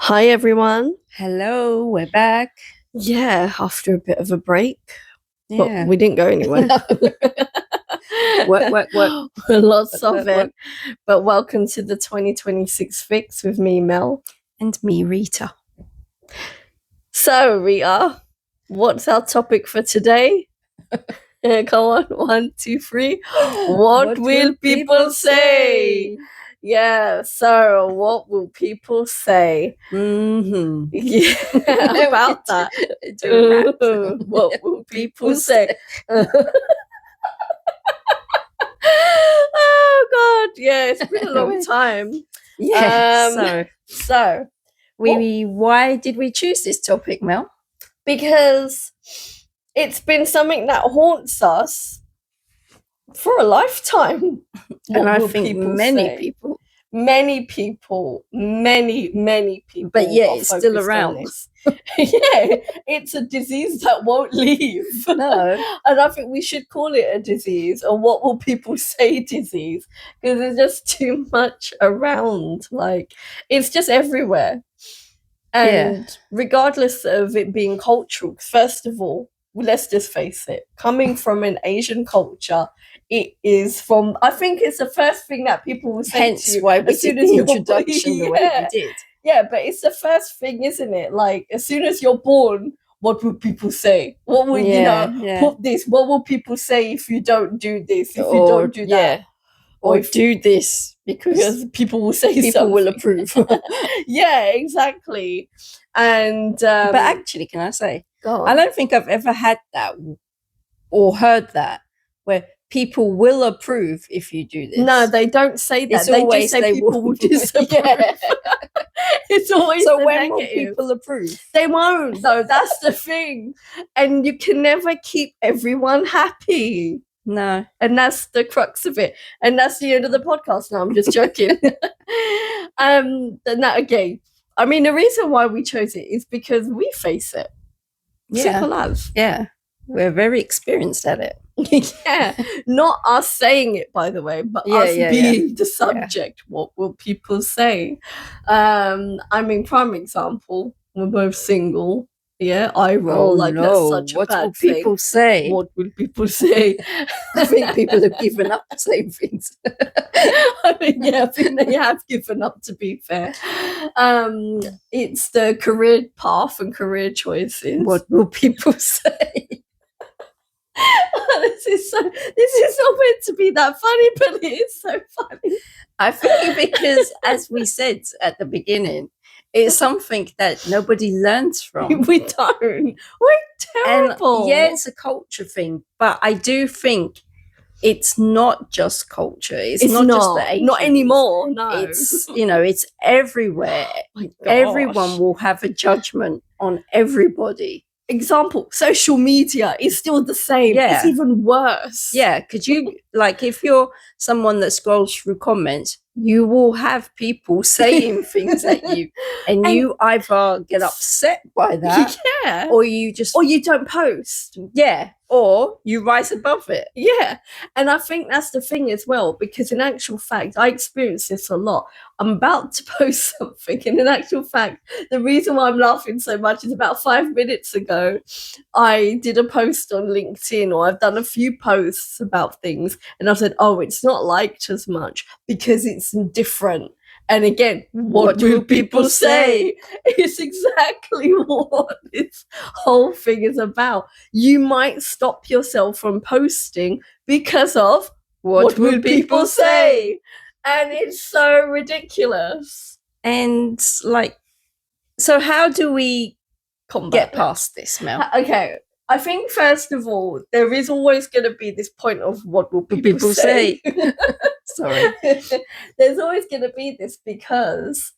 Hi everyone. Hello, we're back. Yeah, after a bit of a break, but Yeah. we didn't go anywhere. Work. Lots of Work. it. But welcome to the 2026 Fix with me, Mel. And me, Rita. So, Rita, what's our topic for today? Come on, 1, 2, 3. What will people say? Yeah, so what will people say? Mm-hmm. Yeah, about that. What will people say? Oh God, yeah, it's been a long time. Yeah. So Why did we choose this topic, Mel? because it's been something that haunts us for a lifetime. And I think many people. Many people. But yeah, it's still around. Yeah, it's a disease that won't leave. No. And I think we should call it a disease, or what will people say disease, because there's just too much around. Like, it's just everywhere. And regardless of it being cultural, first of all, let's just face it, coming from an Asian culture, it is from, I think it's the first thing that people will say. Hence to you why we did the introduction the way we did. Yeah, but it's the first thing, isn't it? Like, as soon as you're born, what will people say? What will, put this? What will people say if you don't do this, if you don't do that? Or do this because people will say people something. will approve. Yeah, exactly. And but actually, can I say, go on. I don't think I've ever had that or heard that where people will approve if you do this. No, they don't say that. It's they always just say people will disapprove. It's always so the when negative. will people approve? They won't, though. That's the thing. And you can never keep everyone happy. No. And that's the crux of it. And that's the end of the podcast. No, I'm just joking. Okay. I mean, the reason why we chose it is because we face it. Simple as. Yeah. We're very experienced at it. Yeah. Not us saying it, by the way, but us being the subject. What will people say? I mean, prime example, we're both single. Yeah, I roll that's such a bad thing. What will people say? What will people say? I think people have given up saying things. I mean, yeah, I think they have given up, to be fair. It's the career path and career choices. What will people say? This is not meant to be that funny, but it is so funny. I think because, as we said at the beginning, it's something that nobody learns from. We don't. We're terrible. And yeah, it's a culture thing, but I do think it's not just culture. It's not just the Asians. Not anymore. No, it's it's everywhere. Everyone will have a judgment on everybody. Example, social media is still the same. Yeah. It's even worse. Yeah, could you, like, if you're someone that scrolls through comments, you will have people saying things at you, and you either get upset by that, or you don't post. Yeah, or you rise above it. Yeah, and I think that's the thing as well, because in actual fact, I experience this a lot. I'm about to post something, and in actual fact, the reason why I'm laughing so much is about 5 minutes ago, I did a post on LinkedIn, or I've done a few posts about things, and I said, oh, it's not liked as much because it's different. And again, what will people say? It's exactly what this whole thing is about. You might stop yourself from posting because of what will people say? And it's so ridiculous. And so how do we get past this, Mel? Okay. I think, first of all, there is always going to be this point of what will people say? Sorry. There's always going to be this, because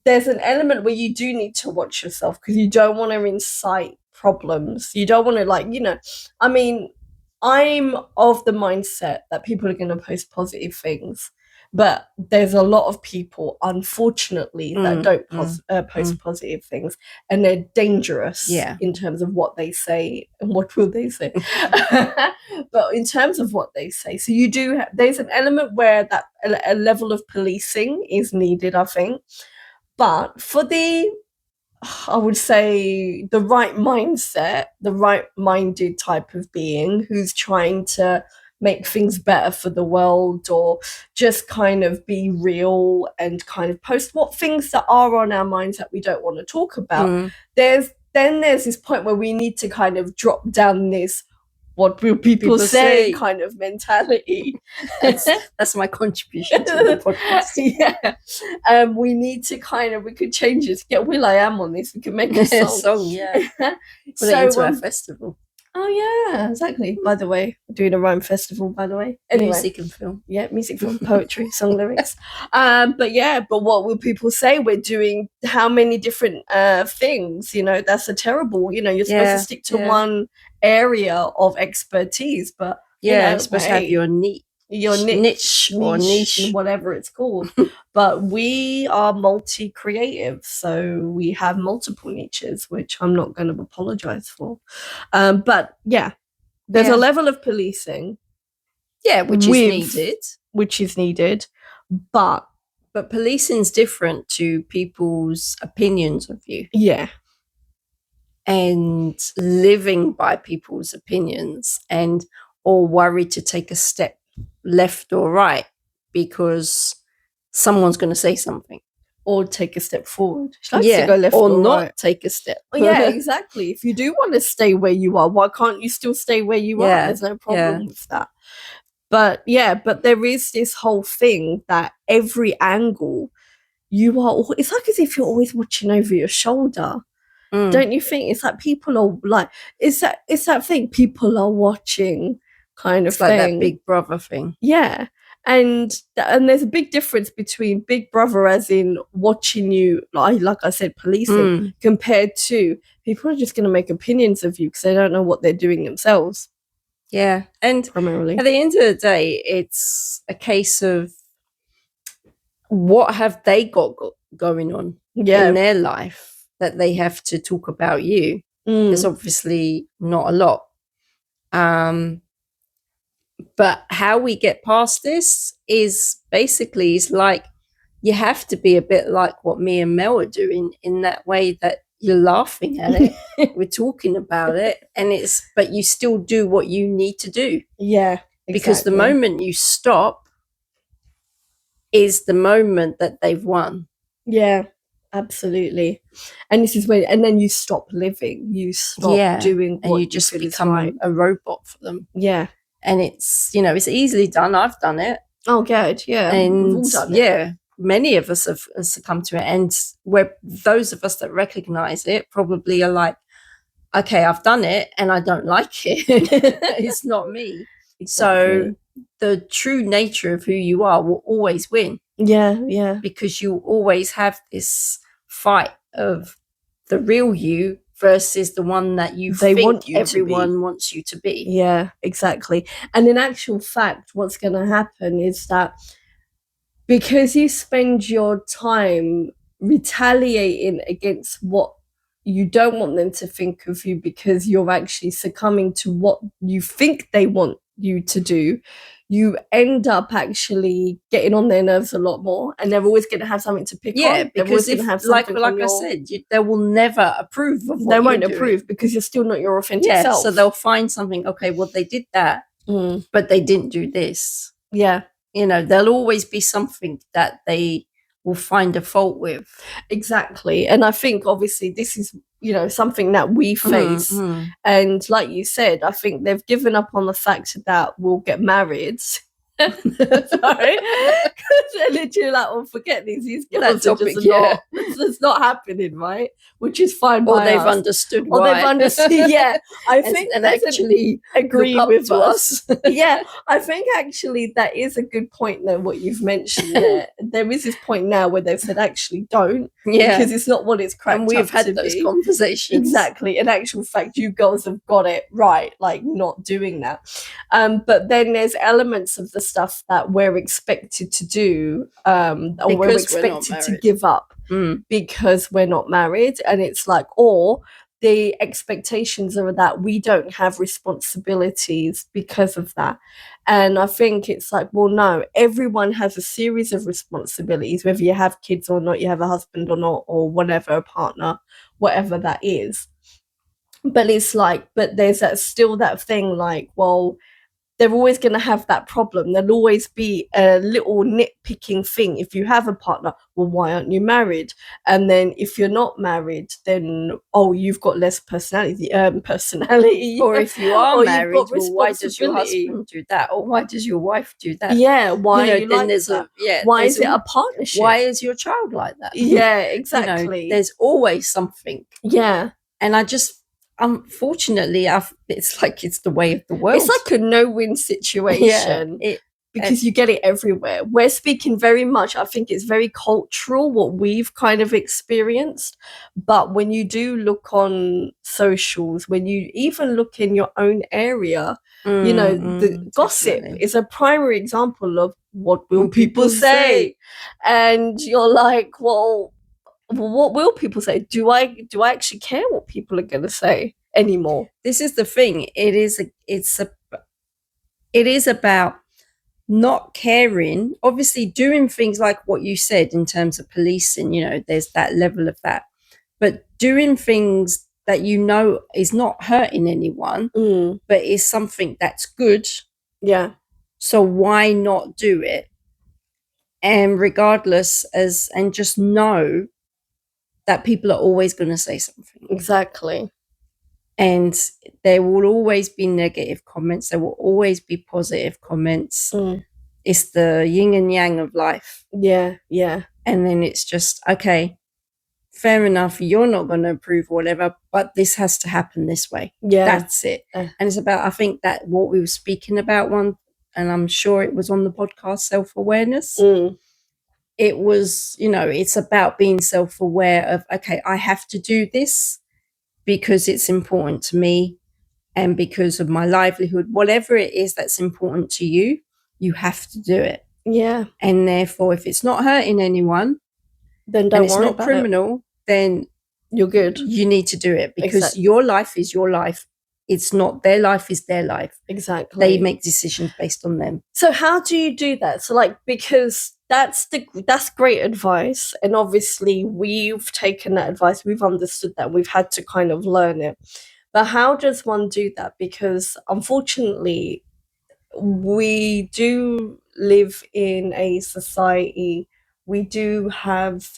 there's an element where you do need to watch yourself, because you don't want to incite problems. You don't want to, I mean, I'm of the mindset that people are going to post positive things. But there's a lot of people, unfortunately, that don't post positive things, and they're dangerous in terms of what they say and what will they say. But in terms of what they say, so you do there's an element where that a level of policing is needed, I think. But for I would say the right mindset, the right-minded type of being who's trying to make things better for the world, or just kind of be real and kind of post what things that are on our minds that we don't want to talk about. There's this point where we need to kind of drop down this what will people say kind of mentality. That's my contribution to the podcast. We need to we could change it to get will.i.am on this. We could make a song. Yeah. Put it into our festival. Oh yeah, exactly. By the way, we're doing a rhyme festival, by the way. Anyway, music and film. Yeah, music, film, poetry, song lyrics. But what will people say? We're doing how many different things? That's a terrible, you're supposed to stick to one area of expertise, but you're supposed to have your niche, whatever it's called. But we are multi-creative, so we have multiple niches, which I'm not going to apologize for. But there's a level of policing, which is needed, but policing's different to people's opinions of you. And living by people's opinions, or worried to take a step left or right because someone's going to say something, or take a step forward. She likes to go left or not right. Take a step. Exactly. If you do want to stay where you are, why can't you still stay where you are? There's no problem with that. But there is this whole thing that every angle it's like as if you're always watching over your shoulder. Don't you think? It's like people are like, it's that thing, people are watching kind of thing. Like that Big Brother thing. Yeah. And there's a big difference between Big Brother as in watching you, like I said, policing, compared to people are just going to make opinions of you because they don't know what they're doing themselves. Yeah. And primarily at the end of the day, it's a case of what have they got going on in their life that they have to talk about you. There's obviously not a lot. But how we get past this is basically like you have to be a bit like what me and Mel are doing, in that way that you're laughing at it, we're talking about it, but you still do what you need to do. Yeah, exactly. Because the moment you stop is the moment that they've won. Yeah. Absolutely. And this is and then you stop living, you stop doing what, and you just become a robot for them. Yeah. And it's, it's easily done. I've done it. Oh, good. Yeah. And we've all done it. Many of us have succumbed to it. And those of us that recognize it probably are like, okay, I've done it and I don't like it. It's not me. Exactly. So the true nature of who you are will always win. Yeah. Because you always have this fight of the real you versus the one that everyone wants you to be. Yeah, exactly. And in actual fact, what's going to happen is that because you spend your time retaliating against what you don't want them to think of you, because you're actually succumbing to what you think they want you to do, you end up actually getting on their nerves a lot more, and they're always going to have something to pick on. Yeah, because like I said, they will never approve of what they won't approve because you're still not your authentic self. So they'll find something. Okay, well they did that, but they didn't do this. Yeah, there'll always be something that they will find a fault with. Exactly. And I think obviously this is something that we face, and like you said, I think they've given up on the fact that we'll get married. Sorry, because they're literally like, "Oh, forget these girls are just it's not happening, right?" Which is fine. Or they've understood. Or they've understood. Yeah, I think and actually agree with us. Yeah, I think actually that is a good point though. What you've mentioned there, there is this point now where they've said actually don't, because it's not what it's cracked up to be. And we've had those conversations. Exactly. In actual fact, you girls have got it right, like not doing that. But then there's elements of the stuff that we're expected to do, or we're expected to give up because we're not married. And it's like, or the expectations are that we don't have responsibilities because of that. And I think it's like, well, no, everyone has a series of responsibilities, whether you have kids or not, you have a husband or not, or whatever, a partner, whatever that is. But it's like, but there's still that thing like, well, they're always going to have that problem. There'll always be a little nitpicking thing. If you have a partner, well, why aren't you married? And then if you're not married, then, oh, you've got less personality. Or if you are married, well, why does your husband do that? Or why does your wife do that? Yeah, why you then like there's that? Yeah, why is it a partnership? Why is your child like that? Yeah, exactly. There's always something. Yeah. And I just, unfortunately, it's like it's the way of the world. It's like a no-win situation. Because you get it everywhere. We're speaking very much, I think it's very cultural, what we've kind of experienced. But when you do look on socials, when you even look in your own area, the gossip is a primary example of what will people say? And you're like, well, what will people say? Do I actually care what people are going to say anymore? This is the thing. It is about not caring, obviously doing things like what you said in terms of policing, there's that level of that, but doing things that is not hurting anyone, but is something that's good. Yeah. So why not do it? And regardless and just know that people are always going to say something. Exactly. And there will always be negative comments. There will always be positive comments. It's the yin and yang of life. Yeah, yeah. And then it's just, okay, fair enough. You're not going to approve or whatever, but this has to happen this way. Yeah. That's it. And it's about, I think that what we were speaking about and I'm sure it was on the podcast, self-awareness. It was, it's about being self-aware of, okay, I have to do this because it's important to me and because of my livelihood, whatever it is that's important to you, you have to do it. Yeah. And therefore, if it's not hurting anyone, then don't worry about it. It's not criminal, then you're good. You need to do it because your life is your life. It's not their life is their life. Exactly. They make decisions based on them. So how do you do that? So because that's great advice. And obviously we've taken that advice. We've understood that. We've had to kind of learn it. But how does one do that? Because unfortunately, we do live in a society. We do have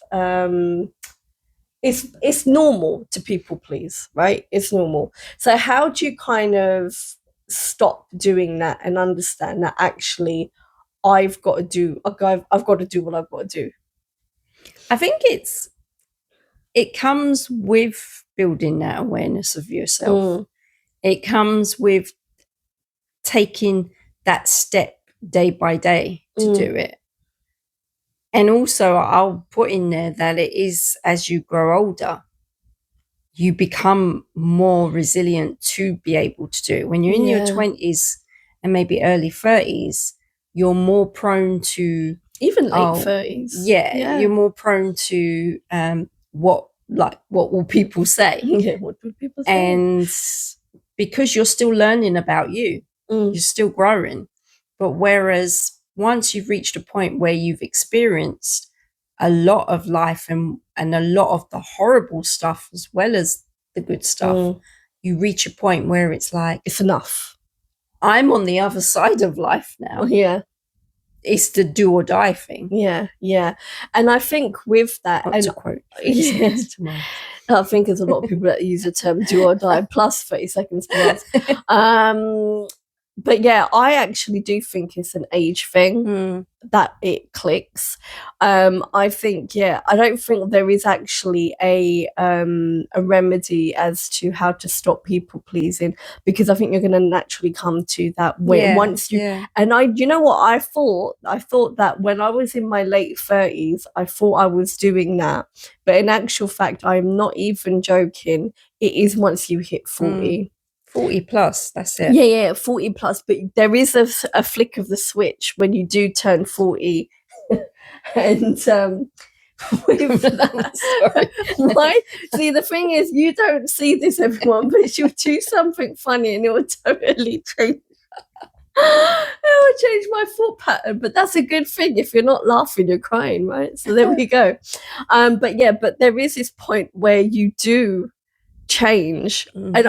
it's normal to people please, right? It's normal. So how do you kind of stop doing that and understand that actually I've got to do what I've got to do? I think it comes with building that awareness of yourself. It comes with taking that step day by day to do it. And also I'll put in there that it is as you grow older, you become more resilient to be able to do it. When you're in your 20s and maybe early 30s, you're more prone to even late 30s. Yeah, you're more prone to what will people say? Yeah, what would people say? And because you're still learning about you, you're still growing. But whereas once you've reached a point where you've experienced a lot of life and a lot of the horrible stuff as well as the good stuff, you reach a point where it's like, it's enough. I'm on the other side of life now. Yeah. It's the do or die thing. Yeah, yeah. And I think with that, That's a quote. I think there's a lot of people that use the term do or die plus 30 seconds to Mars. But yeah, I actually do think it's an age thing that it clicks. I think, I don't think there is actually a remedy as to how to stop people pleasing, because I think you're going to naturally come to that when once you. And you know what I thought? I thought that when I was in my late 30s, I thought I was doing that, but in actual fact, I'm not even joking. It is once you hit 40. 40 plus, that's it. Yeah, 40 plus. But there is a flick of the switch when you do turn 40. And with that. Right? See, the thing is, you don't see this, everyone, but she'll do something funny and it will totally change. It will change my thought pattern, but that's a good thing. If you're not laughing, you're crying, right? So there we go. But there is this point where you do change, and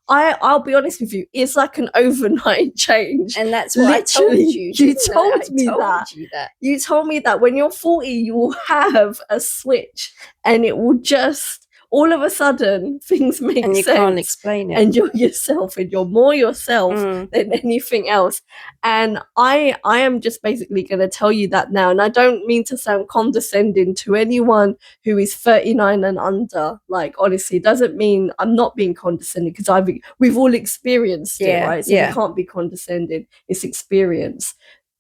I'll be honest with you, it's like an overnight change. And that's what I told you. You told me that. You told me that when you're 40, you will have a switch and it will just, all of a sudden, things make sense. And you can't explain it. And you're yourself, and you're more yourself than anything else. And I am just basically going to tell you that now. And I don't mean to sound condescending to anyone who is 39 and under. Like, honestly, doesn't mean I'm not being condescending, because we've all experienced it, right? So you can't be condescending. It's experience.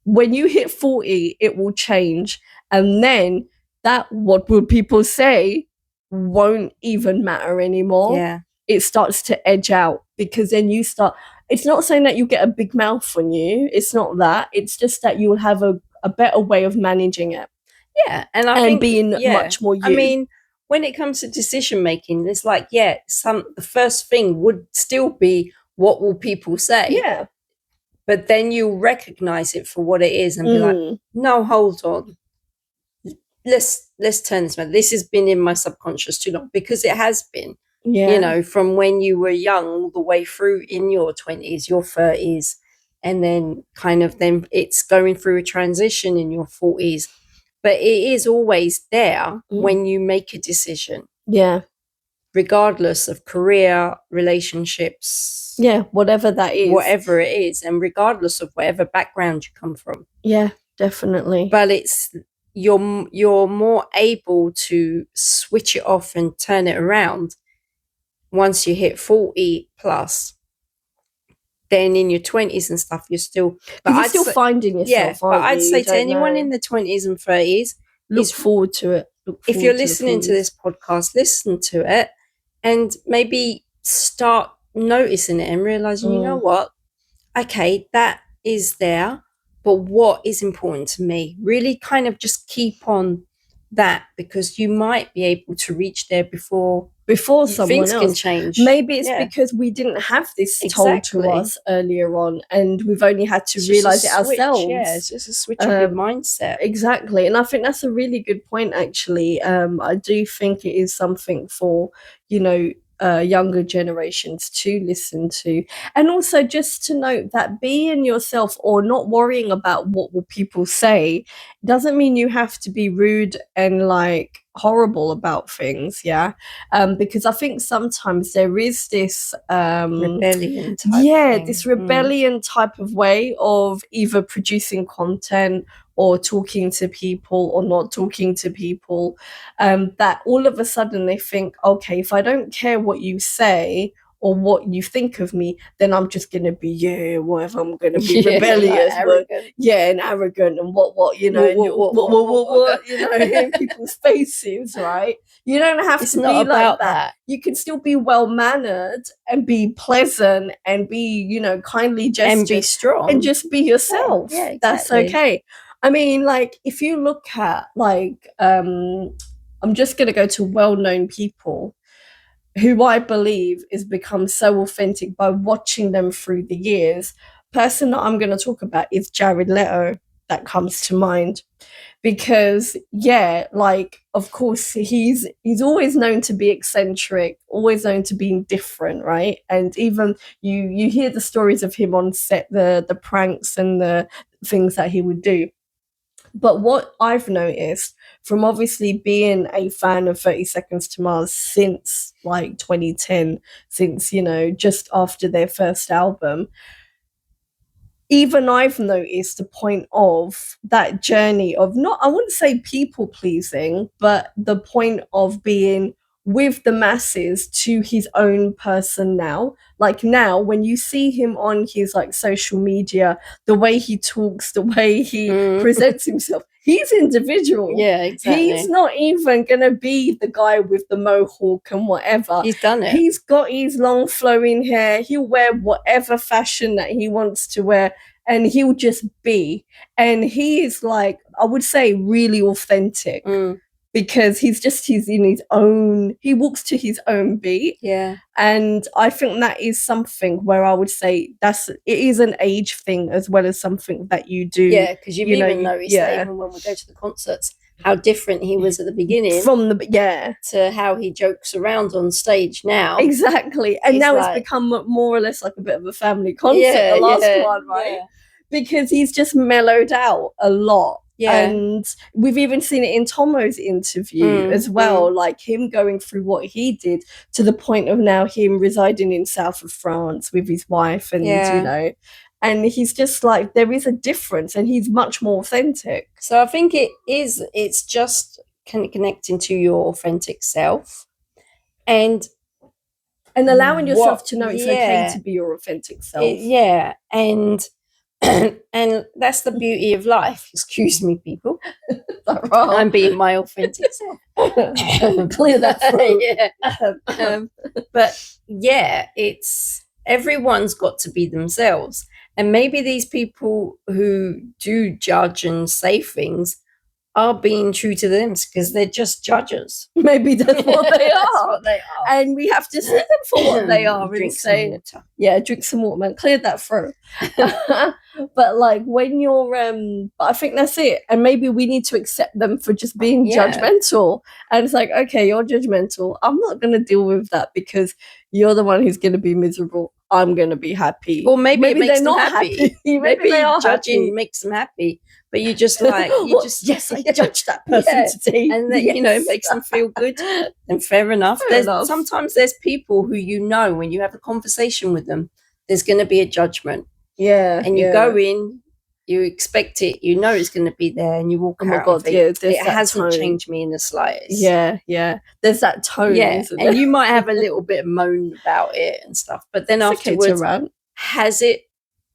When you hit 40, it will change. And then that, what will people say, won't even matter anymore. Yeah. It starts to edge out, because then you start, it's not saying that you get a big mouth on you, it's not that, it's just that you'll have a better way of managing it. Yeah. And I think being much more you. I mean, when it comes to decision making, it's like, the first thing would still be, what will people say? Yeah. But then you recognize it for what it is and be like, no, hold on. Let's turn this around. This has been in my subconscious too long, because it has been, you know, from when you were young all the way through in your 20s, your 30s, and then then it's going through a transition in your 40s. But it is always there when you make a decision. Yeah. Regardless of career, relationships. Yeah, whatever that is. Whatever it is. And regardless of whatever background you come from. Yeah, definitely. But it's, you're more able to switch it off and turn it around once you hit 40 plus. Then in your 20s and stuff, you're still, but you're still finding yourself. Yeah, but I'd say to anyone in the 20s and 30s, look forward to it. If you're listening to this podcast, listen to it and maybe start noticing it and realizing, you know what? Okay, that is there. But what is important to me? Really kind of just keep on that, because you might be able to reach there before someone things else can change. Maybe it's because we didn't have this told to us earlier on, and we've only had to realize it ourselves. Yeah, it's just a switch of your mindset. Exactly. And I think that's a really good point, actually. I do think it is something for, younger generations to listen to, and also just to note that being yourself or not worrying about what will people say doesn't mean you have to be rude and like horrible about things, because I think sometimes there is this rebellion type this rebellion type of way of either producing content or talking to people or not talking to people, that all of a sudden they think, okay, if I don't care what you say or what you think of me, then I'm just going to be, whatever, I'm going to be rebellious, and arrogant and what, in people's faces, right? You don't have to be like that. You can still be well-mannered and be pleasant and be, kindly gestured. And be strong. And just be yourself. Yeah, exactly. That's okay. I mean, like, if you look at, like, I'm just going to go to well-known people who I believe is become so authentic by watching them through the years. Person that I'm going to talk about is Jared Leto. That comes to mind, because of course he's always known to be eccentric, always known to be different, right? And even you hear the stories of him on set, the pranks and the things that he would do. But what I've noticed from obviously being a fan of 30 Seconds to Mars since like 2010, since, just after their first album, even I've noticed the point of that journey of not, I wouldn't say people pleasing, but the point of being with the masses to his own person now. Like now, when you see him on his like social media, the way he talks, the way he presents himself, he's individual. Yeah, exactly. He's not even going to be the guy with the mohawk and whatever. He's done it. He's got his long flowing hair. He'll wear whatever fashion that he wants to wear, and he'll just be. And he is like, I would say, really authentic. because he's in his own, he walks to his own beat. Yeah. And I think that is something where I would say it is an age thing as well as something that you do. Yeah, because you've even noticed that even when we go to the concerts, how different he was at the beginning to how he jokes around on stage now. Exactly. And now it's become more or less like a bit of a family concert, the last one, right? Yeah. Because he's just mellowed out a lot. Yeah. And we've even seen it in Tomo's interview as well, like him going through what he did to the point of now him residing in south of France with his wife and, you know, and he's just like, there is a difference and he's much more authentic. So I think it's just connecting to your authentic self and allowing yourself to know it's okay to be your authentic self. And that's the beauty of life. Excuse me, people. I'm being my authentic self. Clear that throat. But yeah, it's everyone's got to be themselves. And maybe these people who do judge and say things are being true to them because they're just judges. Maybe that's what they are. What they are. And we have to see them for what they are and say, yeah, drink some water, man. Cleared that throat. But like when you're, but I think that's it. And maybe we need to accept them for just being judgmental. And it's like, okay, you're judgmental. I'm not going to deal with that because you're the one who's going to be miserable. I'm going to be happy. Or maybe it makes them happy. Maybe they are judging makes them happy. But you just like, yes, I judged that person today. And that, you know, makes them feel good. And fair enough. Sometimes there's people who, you know, when you have a conversation with them, there's going to be a judgment. Yeah. And you go in, you expect it, you know it's going to be there, and you walk out. Oh my God, it hasn't changed me in the slightest. Yeah, yeah. There's that tone. Yeah, and you might have a little bit of moan about it and stuff, but then afterwards, has it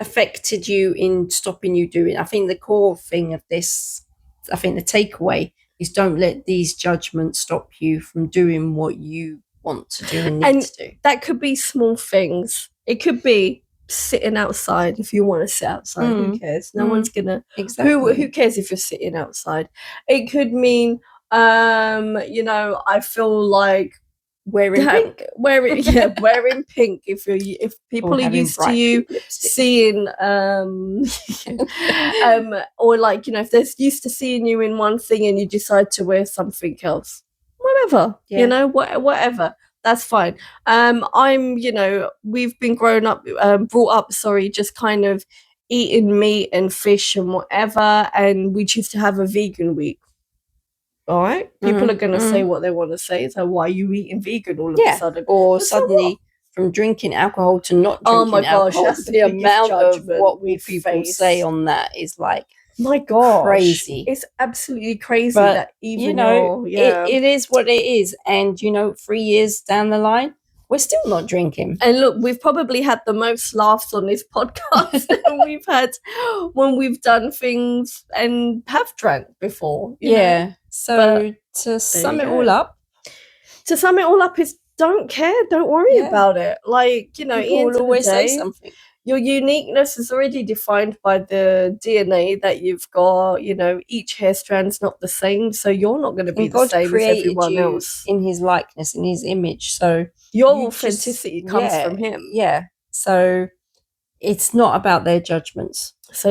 affected you in stopping you doing? I think the core thing of this, I think the takeaway is don't let these judgments stop you from doing what you want to do and need to do. That could be small things. It could be sitting outside. If you want to sit outside, who cares? No one's gonna. Exactly. Who cares if you're sitting outside? It could mean, you know, I feel like wearing pink. Wearing pink. If people are used to you seeing, or like, you know, if they're used to seeing you in one thing and you decide to wear something else, whatever, you know, whatever. That's fine. I'm, you know, we've been brought up, just kind of eating meat and fish and whatever, and we choose to have a vegan week. All right, people are going to say what they want to say. So why are you eating vegan all of a sudden? Or suddenly from drinking alcohol to not drinking alcohol, that's the amount of what people say on that is like, my God, crazy. It's absolutely crazy. But, that even, you know, it is what it is. And, you know, 3 years down the line, we're still not drinking. And look, we've probably had the most laughs on this podcast than we've had when we've done things and have drank before. You know? So to sum it all up is don't care. Don't worry about it. Like, you know, people will always say something. Your uniqueness is already defined by the DNA that you've got. You know, each hair strand's not the same, so you're not going to be the same as everyone else. In his likeness, in his image, so your authenticity comes from him. Yeah, so it's not about their judgments. So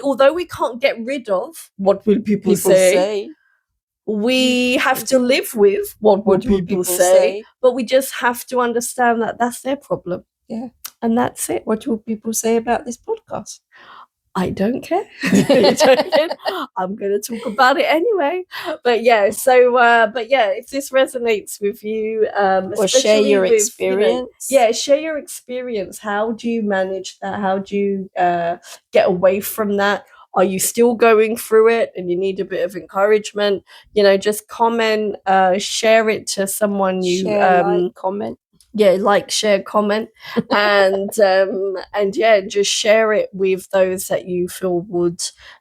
although we can't get rid of what will people say, we have to live with what would people say, but we just have to understand that that's their problem. Yeah. And that's it. What will people say about this podcast? I don't care. I'm going to talk about it anyway. But yeah, if this resonates with you, or share your experience. You know, share your experience. How do you manage that? How do you get away from that? Are you still going through it and you need a bit of encouragement? You know, just comment, share it to someone you comment. Yeah, like, share, comment, and just share it with those that you feel will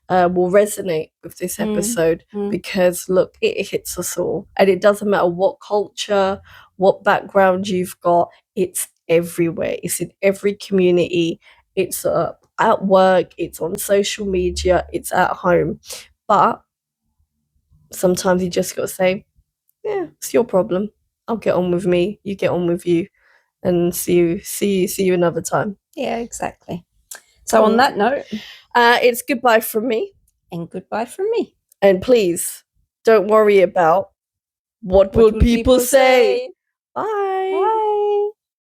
resonate with this episode, because look, it hits us all, and it doesn't matter what culture, what background you've got. It's everywhere. It's in every community. It's at work. It's on social media. It's at home. But sometimes you just got to say, yeah, it's your problem. I'll get on with me. You get on with you, and see you another time. Yeah, exactly. So on that note, it's goodbye from me, and goodbye from me. And please don't worry about what will people say. Bye. Bye.